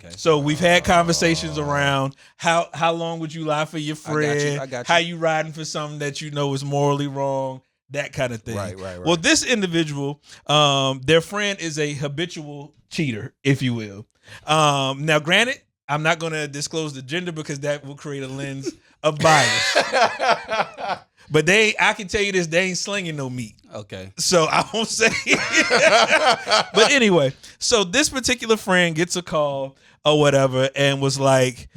Okay. So we've had conversations around how long would you lie for your friend? I got you. How you riding for something that you know is morally wrong? That kind of thing. Right. Well, this individual, their friend is a habitual cheater, if you will. Now, granted, I'm not going to disclose the gender because that will create a lens of bias. But I can tell you this, they ain't slinging no meat. Okay. So I won't say. But anyway, so this particular friend gets a call or whatever and was like,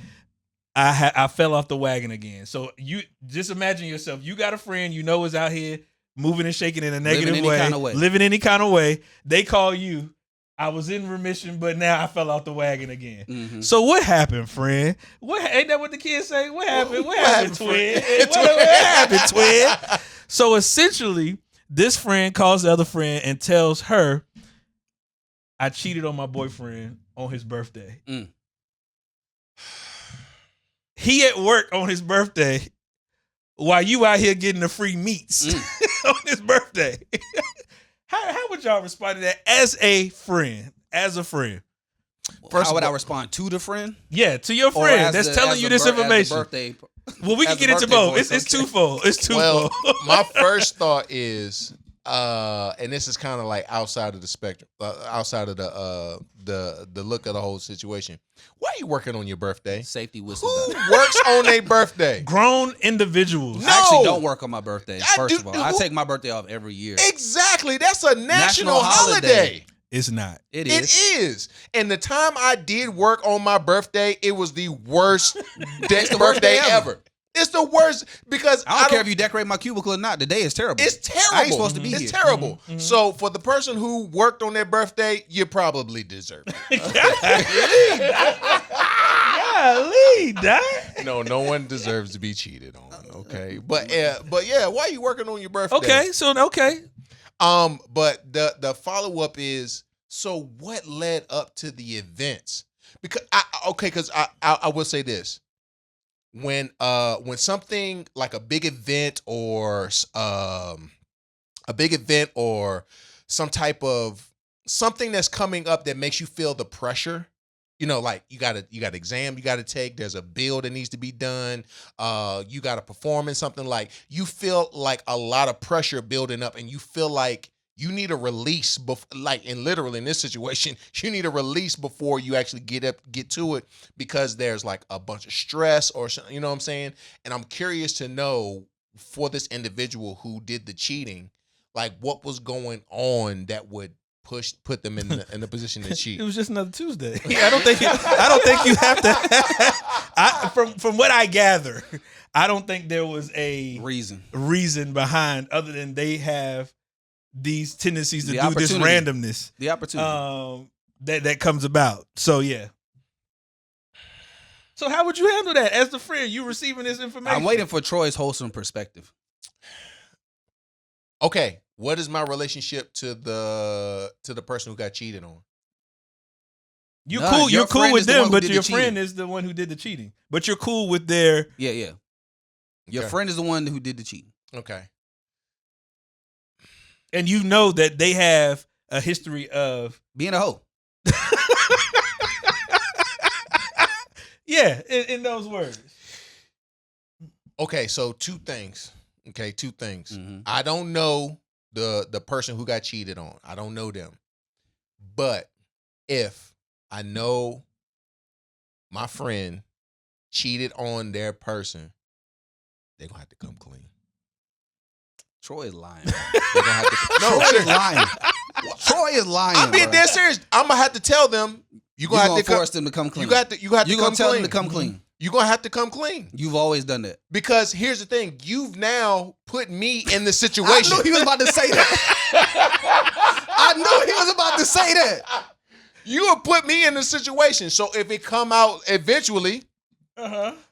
I fell off the wagon again. So you just imagine yourself, you got a friend you know is out here moving and shaking in a negative way, living any kind of way. They call you. I was in remission, but now I fell off the wagon again. Mm-hmm. So what happened, friend? Ain't that what the kids say? What happened? What happened, twin? What happened, twin? So essentially, this friend calls the other friend and tells her, I cheated on my boyfriend on his birthday. Mm. He at work on his birthday while you out here getting the free meats on his birthday. How would y'all respond to that as a friend? As a friend. First, how would I respond to the friend? Yeah, to your friend that's telling you this information. Well, we can get into both. It's twofold. It's twofold. Well, my first thought is, and this is kind of like outside of the spectrum, outside of the look of the whole situation. Why are you working on your birthday? Safety whistle. Who works on their birthday? Grown individuals. No. I actually don't work on my birthday. First of all, I take my birthday off every year. Exactly. That's a national holiday. It's not. It is. And the time I did work on my birthday, it was the worst birthday ever. It's the worst because I don't care if you decorate my cubicle or not. The day is terrible. It's terrible. I ain't supposed to be here. It's terrible. Mm-hmm. So for the person who worked on their birthday, you probably deserve it. Golly, dog. No one deserves to be cheated on. Okay, but yeah, why are you working on your birthday? Okay. But the follow up is, so what led up to the events? Because I will say this. When something like a big event or some type of something that's coming up that makes you feel the pressure, like you got an exam you got to take, there's a bill that needs to be done, you got to perform in something, like you feel like a lot of pressure building up and you feel like you need a release, and literally in this situation, you need a release before you actually get to it, because there's like a bunch of stress or something, you know what I'm saying? And I'm curious to know, for this individual who did the cheating, like what was going on that would put them in the position to cheat. It was just another Tuesday. I don't think you have to. From what I gather, I don't think there was a reason behind, other than they have these tendencies to do this randomness. The opportunity. That comes about. So yeah. So how would you handle that as the friend? You receiving this information? I'm waiting for Troy's wholesome perspective. Okay, what is my relationship to the person who got cheated on? You're cool with them, but your friend is the one who did the cheating. But you're cool with their Yeah. Your friend is the one who did the cheating. Okay. And you know that they have a history of being a hoe. Yeah, in those words. Okay, so two things. Mm-hmm. I don't know the person who got cheated on. I don't know them. But if I know my friend cheated on their person, they're going to have to come clean. Troy is lying. Troy is lying. Troy is lying. I'm being dead serious. I'm gonna have to tell them. You're gonna have to force them to come clean. You have to come tell clean. them to come clean. You're gonna have to come clean. You've always done that. Because here's the thing: you've now put me in the situation. I knew he was about to say that. I knew he was about to say that. You have put me in the situation. So if it come out eventually.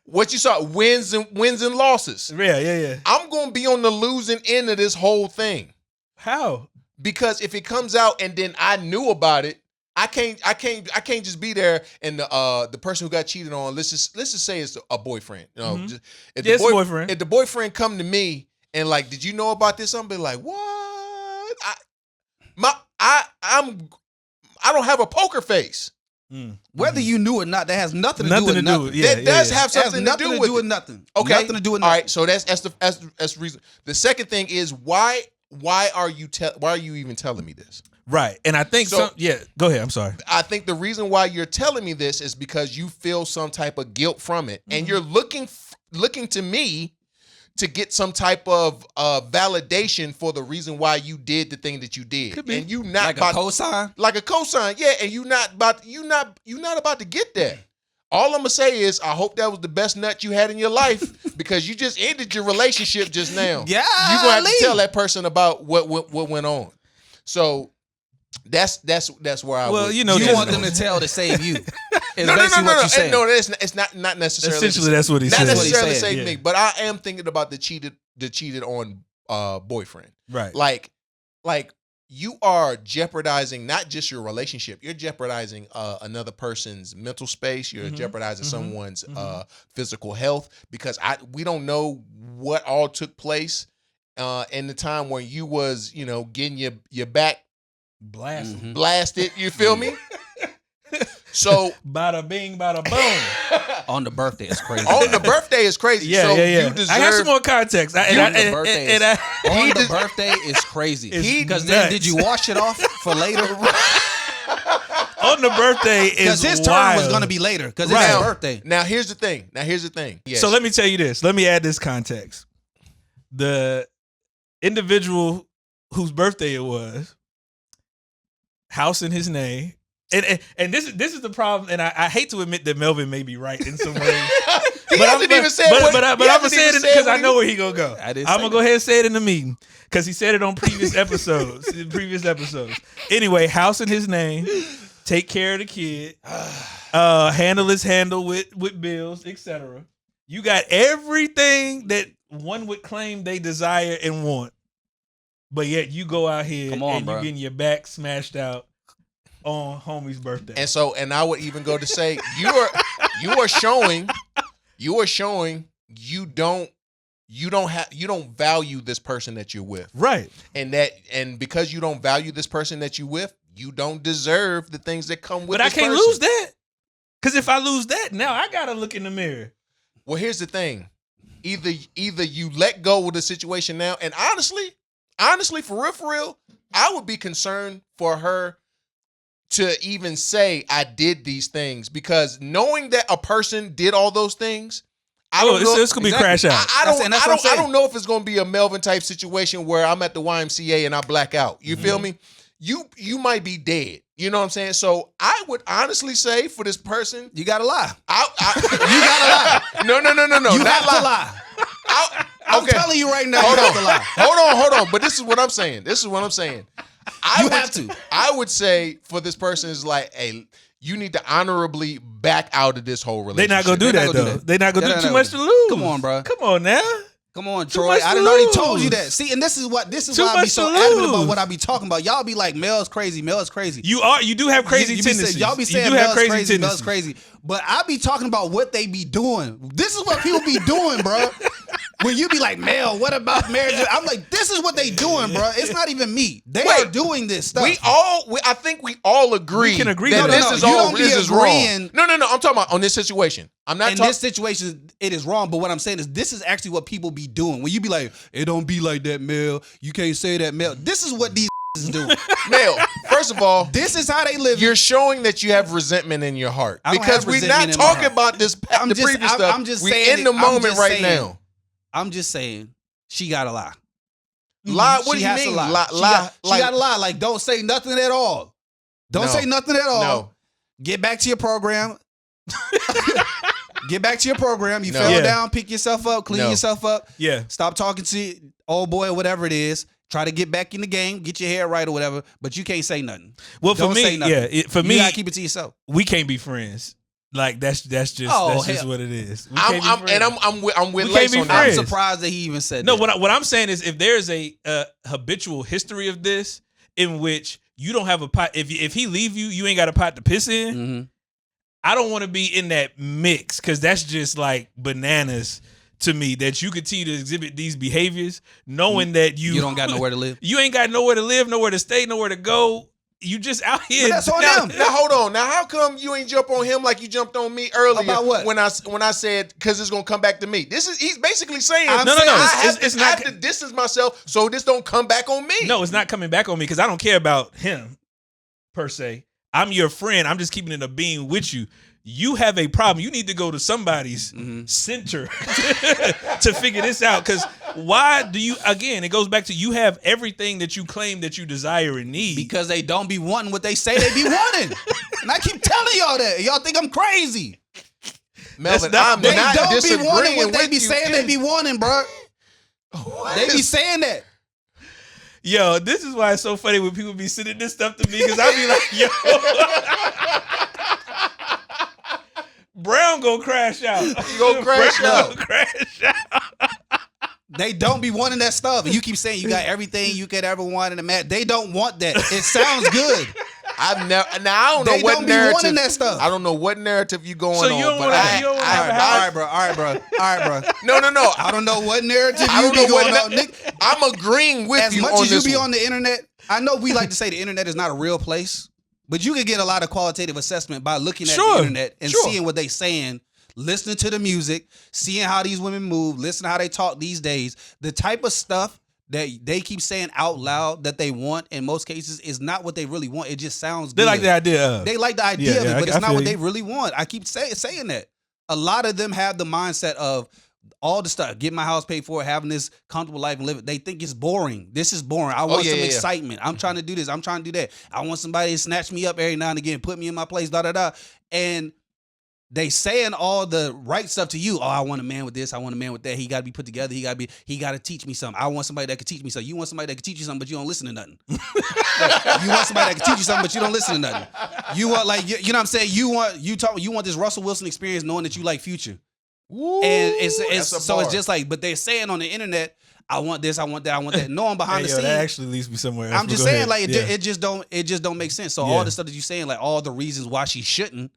What you saw, wins and losses. Yeah. I'm gonna be on the losing end of this whole thing. How? Because if it comes out and then I knew about it, I can't just be there and the person who got cheated on, let's just say it's a boyfriend. If the boyfriend come to me and like, did you know about this? I'm be like, what? I don't have a poker face. Whether you knew or not, that has nothing to do with nothing. That does have something to do with nothing. Okay, nothing to do with nothing. All right, so that's the reason. The second thing is why are you even telling me this? Right, and I think So- Go ahead. I'm sorry. I think the reason why you're telling me this is because you feel some type of guilt from it, and you're looking to me to get some type of validation for the reason why you did the thing that you did. Could be. And you not Like about a cosign? like a cosign, yeah. And you not about to get that. All I'm gonna say is I hope that was the best nut you had in your life because you just ended your relationship just now. Yeah, you gonna have to tell that person about what went on. So that's where I. Well, would, you know, You this- want them to tell to save you. It's No, basically what no. you said. No, it's not necessarily. Essentially, that's what he not said. necessarily That's what he save said, me, yeah. but I am thinking about the cheated on boyfriend. Right. Like you are jeopardizing not just your relationship, you're jeopardizing another person's mental space. You're jeopardizing someone's physical health because we don't know what all took place in the time when you was getting your back Blast. blasted. You feel me? So Bada bing, bada boom. On the birthday, it's crazy. on the birthday is crazy. Yeah, so yeah. You deserve, I have some more context. On the birthday is crazy. Because then did you wash it off for later? On the birthday is Because his turn wild. was going to be later. Because it's Right. his birthday. Now here's the thing. Yes. So let me tell you this. Let me add this context. The individual whose birthday it was, house in his name, and this is the problem. And I hate to admit that Melvin may be right in some ways. He hasn't even said what- But I'm he gonna hasn't say even it said because what I he- know where he gonna go. I didn't I'm say gonna go ahead and say it in the meeting because he said it on previous episodes. Anyway, house in his name. Take care of the kid. Handle his handle with bills, etc. You got everything that one would claim they desire and want, but yet you go out here Come on, and bro. you getting your back smashed out on homie's birthday. And I would even go to say you are showing you don't value this person that you're with. Right. And because you don't value this person that you with, you don't deserve the things that come with But I this can't person. lose that. Because if I lose that, now I gotta look in the mirror. Well, here's the thing. Either you let go of the situation now, and honestly, for real, I would be concerned for her to even say I did these things because knowing that a person did all those things, I don't know. It's gonna be crash out. I That's what I'm saying. don't know if it's gonna be a Melvin type situation where I'm at the YMCA and I black out. You feel me? You might be dead. You know what I'm saying? So I would honestly say for this person, You got to lie. you gotta lie. No. You not have to lie. I'm Okay. telling you right now, Hold you have on. to lie. Hold on. But this is what I'm saying. You have to. I would say for this person is like, hey, you need to honorably back out of this whole They're relationship. not gonna do They're that not gonna though. do that. They're not gonna They're do not too much to gonna lose. Come on, bro. Come on now. Come on, Too Troy. much I to done already told you lose. that. See, and this is Too why I be much so to adamant about lose. what I be talking about. Y'all be like, Mel's crazy. Mel's crazy. You do have crazy You be tendencies. saying- y'all be You saying do have Mel's crazy, tendencies. Mel's crazy. But I be talking about what they be doing. This is what people be doing, bro. When you be like, Mel, what about marriage? I'm like, this is what they doing, bro. It's not even me. They Wait, are doing this stuff. I think we all agree. We can agree that to this that. is You all. don't be This is agreeing. wrong. No. I'm talking about on this situation. I'm not in talking. this situation, it is wrong. But what I'm saying is, this is actually what people be doing. When you be like, it don't be like that, Mel. You can't say that, Mel. This is what these is doing. Mel, first of all, This is how they live. you're showing that you have resentment in your heart I don't because have we're resentment not in my talking heart. about this. I'm the just- previous I'm- stuff. I'm just we saying in the it. I'm moment just right saying. now. I'm just saying, she gotta lie. Lie. What She do you has to mean? lie. Lie. She gotta lie. Like, don't say nothing at all. Don't No. say nothing at all. No. Get back to your program. Get back to your program. You No. fell Yeah. down, pick yourself up, clean No. yourself up. Yeah. Stop talking to old boy or whatever it is. Try to get back in the game, get your hair right or whatever, but you can't say nothing. Well, for Don't say me, nothing. for You me, gotta keep it to yourself. we can't be friends. Like that's just Oh, just hell. what it is. We can't be I'm friends. with We Lace can't be on that. friends. I'm surprised that he even said No, that. what I'm saying is if there's a habitual history of this in which you don't have a pot, if he leave you, you ain't got a pot to piss in. Mhm. I don't want to be in that mix because that's just like bananas to me that you continue to exhibit these behaviors knowing that You don't got nowhere to live. You ain't got nowhere to live, nowhere to stay, nowhere to go. You just out here. But that's on Now, them. now hold on. Now how come you ain't jump on him like you jumped on me earlier? About what? When I said because it's gonna come back to me. He's basically saying I'm No. I It's not. have to distance myself so this don't come back on me. No, it's not coming back on me because I don't care about him per se. I'm your friend. I'm just keeping it a being with you. You have a problem. You need to go to somebody's center to figure this out. Because why do you, again, it goes back to you have everything that you claim that you desire and need. Because they don't be wanting what they say they be wanting. And I keep telling y'all that. Y'all think I'm crazy. Melvin, not- They I'm not don't be wanting disagreeing what they with be you. saying they be wanting, bro. They be saying that. Yo, this is why it's so funny when people be sending this stuff to me because I be like, yo. Brown gonna crash out. You gonna crash Brown out. gonna crash out. They don't be wanting that stuff. And you keep saying you got everything you could ever want in a man. They don't want that. It sounds good. I've never. Now I don't know They what don't be narrative. wanting that stuff. I don't know what narrative you going So on. you don't but wanna- I, you don't wanna I- have a I- house? All right, bro. No. I don't know what narrative I you don't be know what. going on. Nick, I'm agreeing with as you much on as you this be one. on the internet, I know we like to say the internet is not a real place, but you can get a lot of qualitative assessment by looking at Sure, the internet and sure. seeing what they saying, listening to the music, seeing how these women move, listening how they talk these days. The type of stuff that they keep saying out loud that they want in most cases is not what they really want. It just sounds They good. like the idea of. They like the idea of it, Yeah, but I it's not feel what you. they really want. I keep saying that. A lot of them have the mindset of all the stuff, get my house paid for, having this comfortable life and live it. They think it's boring. This is boring. I want some excitement. I'm trying to do this. I'm trying to do that. I want somebody to snatch me up every now and again, put me in my place, da. And they saying all the right stuff to you. Oh, I want a man with this. I want a man with that. He got to be put together. He got to teach me something. I want somebody that can teach me something. You want somebody that can teach you something, but you don't listen to nothing. You want somebody that can teach you something, but you don't listen to nothing. You want you know what I'm saying? You want this Russell Wilson experience knowing that you like Future. Ooh, And it's that's a so bar. it's just like, but they're saying on the internet, I want this, I want that, I want that. Knowing behind Hey, the yo, scenes, that actually leads me somewhere else. I'm but just go saying, ahead. like Yeah. it just don't make sense. So Yeah. all the stuff that you're saying, like all the reasons why she shouldn't,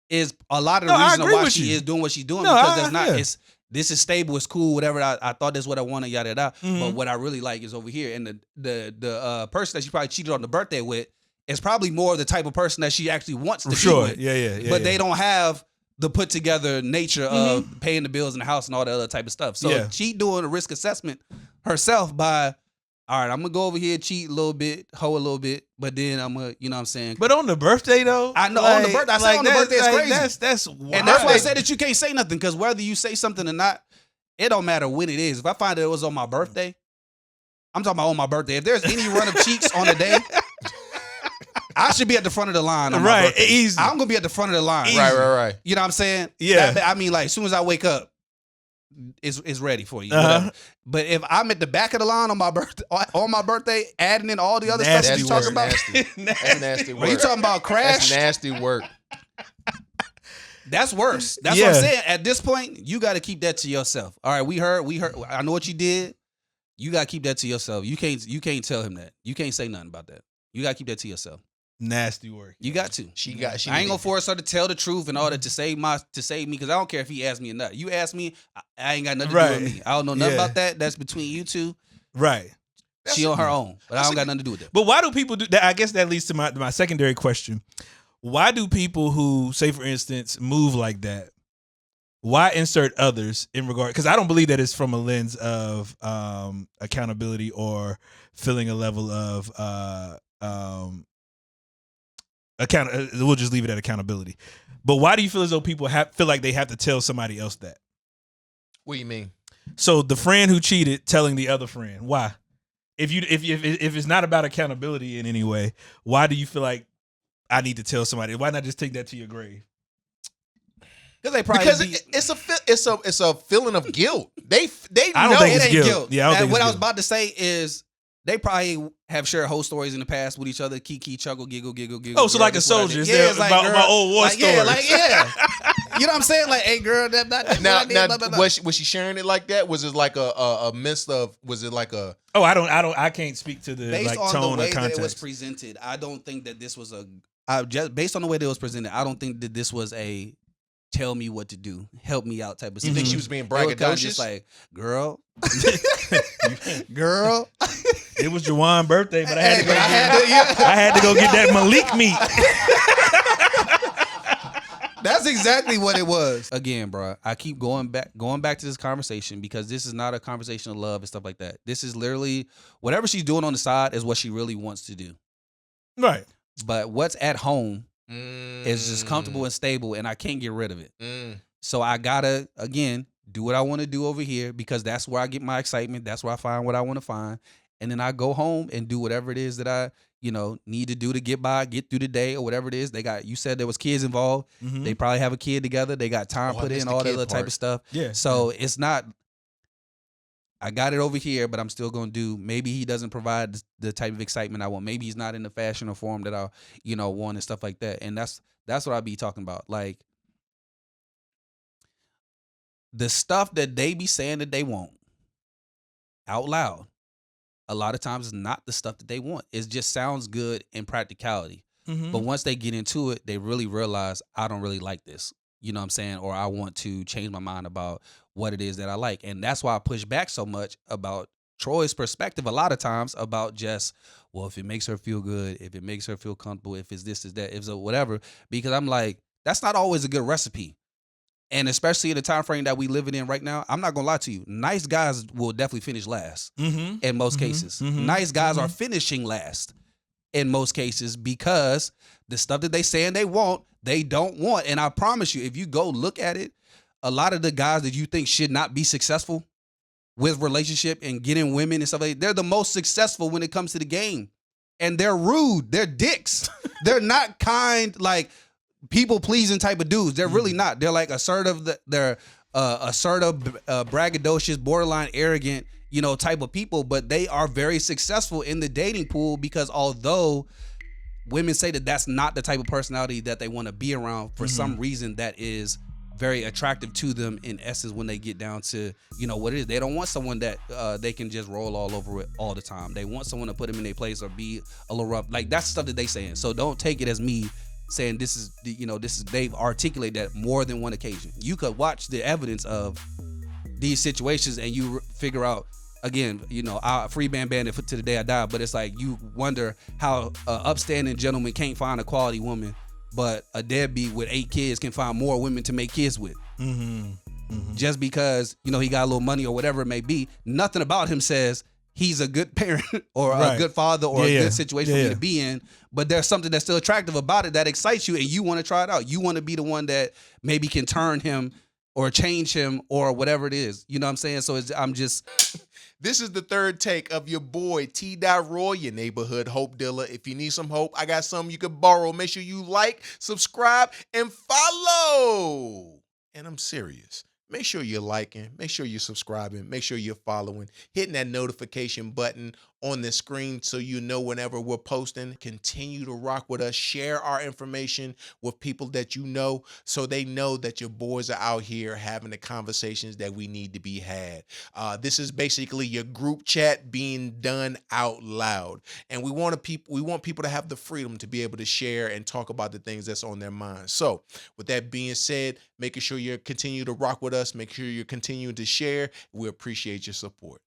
is a lot of No, the I reason agree why with she you. is doing what she's doing No, because that's not. yeah. This is stable, it's cool, whatever. I thought that's what I wanted, yada yada. But Mhm. what I really like is over here, and the person that she probably cheated on the birthday with is probably more the type of person that she actually wants to Sure. be with. Yeah. But they don't have the put together nature of paying the bills in the house and all that other type of stuff. So Yeah. she doing a risk assessment herself by, all right, I'm gonna go over here, cheat a little bit, hoe a little bit, but then I'm gonna, you know what I'm saying? But on the birthday though, I know, on the birthday- I said on the birthday is crazy. That's wild. And that's why I said that you can't say nothing, because whether you say something or not, it don't matter when it is. If I find that it was on my birthday, I'm talking about on my birthday. If there's any run of cheeks on a day, I should be at the front of the line on my Right, birthday. easy. I'm gonna be at the front of the line. Right. You know what I'm saying? Yeah. I mean, like, as soon as I wake up, it's ready for you. Uh-huh. Whatever. But if I'm at the back of the line on my birthday, adding in all the other stuff that That's you talking about, nasty. That's nasty when you work. talking about crash, That's nasty work. that's worse. That's what I'm saying. At this point, you got to keep that to yourself. All right, we heard. I know what you did. You got to keep that to yourself. You can't tell him that. You can't say nothing about that. You got to keep that to yourself. Nasty work. You got to. She I ain't gonna force her to tell the truth and all that to save me because I don't care if he asked me or not. You ask me, I ain't got nothing to do with me. I don't know nothing about that. That's between you two. Right. She on her own, but I don't got nothing to do with that. But why do people do that? I guess that leads to my secondary question. Why do people who, say for instance, move like that, why insert others in regard? Because I don't believe that it's from a lens of accountability or feeling a level of we'll just leave it at accountability. But why do you feel as though people feel like they have to tell somebody else that? What do you mean? So the friend who cheated telling the other friend, why? If it's not about accountability in any way, why do you feel like I need to tell somebody? Why not just take that to your grave? Because it's a feeling of guilt. They I don't know think It it's ain't guilt. guilt. Yeah, I don't think what it's I was guilt. about to say is they probably have shared whole stories in the past with each other. Kiki, chuckle, giggle. Oh, so like a this, what I soldier. did. Yeah, it's like, about girl, my old war like, stories. Yeah, like, yeah. You know what I'm saying? Like, hey, girl, that's what now. I did, Now, blah, blah, blah. was she sharing it like that? Was it like a mist of? Was it like a? Oh, I can't speak to the Based like on tone the way or that it was context. presented, I don't think that this was just based on the way that it was presented, I don't think that this was a tell me what to do, help me out type of You think she situation. was being It was kinda braggadocious? just like, girl, girl. It was Juwan's birthday, but I had to go get that Malik meat. That's exactly what it was. Again, bro, I keep going back to this conversation because this is not a conversation of love and stuff like that. This is literally whatever she's doing on the side is what she really wants to do. Right. But what's at home is just comfortable and stable, and I can't get rid of it. So I gotta, again, do what I want to do over here because that's where I get my excitement. That's where I find what I want to find. And then I go home and do whatever it is that I, need to do to get by, get through the day or whatever it is. You said there was kids involved. Mm-hmm. They probably have a kid together. They got time put in, all that other type of stuff. Yeah. So it's not, I got it over here, but I'm still going to do, maybe he doesn't provide the type of excitement I want. Maybe he's not in the fashion or form that I, want and stuff like that. And that's what I be talking about. Like, the stuff that they be saying that they want out loud, a lot of times is not the stuff that they want. It just sounds good in practicality. Mm-hmm. But once they get into it, they really realize I don't really like this. You know what I'm saying? Or I want to change my mind about what it is that I like. And that's why I push back so much about Troy's perspective a lot of times about just, well, if it makes her feel good, if it makes her feel comfortable, if it's this, is that, if it's whatever. Because I'm like, that's not always a good recipe. And especially in the time frame that we living in right now, I'm not gonna lie to you. Nice guys will definitely finish last in most cases. Nice guys are finishing last in most cases because the stuff that they saying they want, they don't want. And I promise you, if you go look at it, a lot of the guys that you think should not be successful with relationship and getting women and stuff like that, they're the most successful when it comes to the game. And they're rude. They're dicks. They're not kind, like, people-pleasing type of dudes. They're really not. They're like assertive. They're assertive, braggadocious, borderline arrogant, type of people. But they are very successful in the dating pool because although women say that that's not the type of personality that they want to be around, for some reason that is very attractive to them in essence when they get down to, what it is. They don't want someone that they can just roll all over it all the time. They want someone to put them in their place or be a little rough. Like, that's stuff that they saying. So don't take it as me saying this is they've articulated that more than one occasion. You could watch the evidence of these situations and you figure out, again, I free bandit to the day I die, but it's like you wonder how an upstanding gentleman can't find a quality woman, but a deadbeat with 8 kids can find more women to make kids with. Just because, he got a little money or whatever it may be, nothing about him says he's a good parent or a good father or a good situation for you to be in. But there's something that's still attractive about it that excites you and you want to try it out. You want to be the one that maybe can turn him or change him or whatever it is. You know what I'm saying? So I'm just... This is the third take of your boy, T. Roy, your neighborhood hope dealer. If you need some hope, I got some you could borrow. Make sure you like, subscribe, and follow. And I'm serious. Make sure you're liking, make sure you're subscribing, make sure you're following, hitting that notification button on the screen so you know whenever we're posting. Continue to rock with us. Share our information with people that you know so they know that your boys are out here having the conversations that we need to be had. This is basically your group chat being done out loud. And we want people to have the freedom to be able to share and talk about the things that's on their mind. So with that being said, making sure you continue to rock with us, make sure you're continuing to share. We appreciate your support.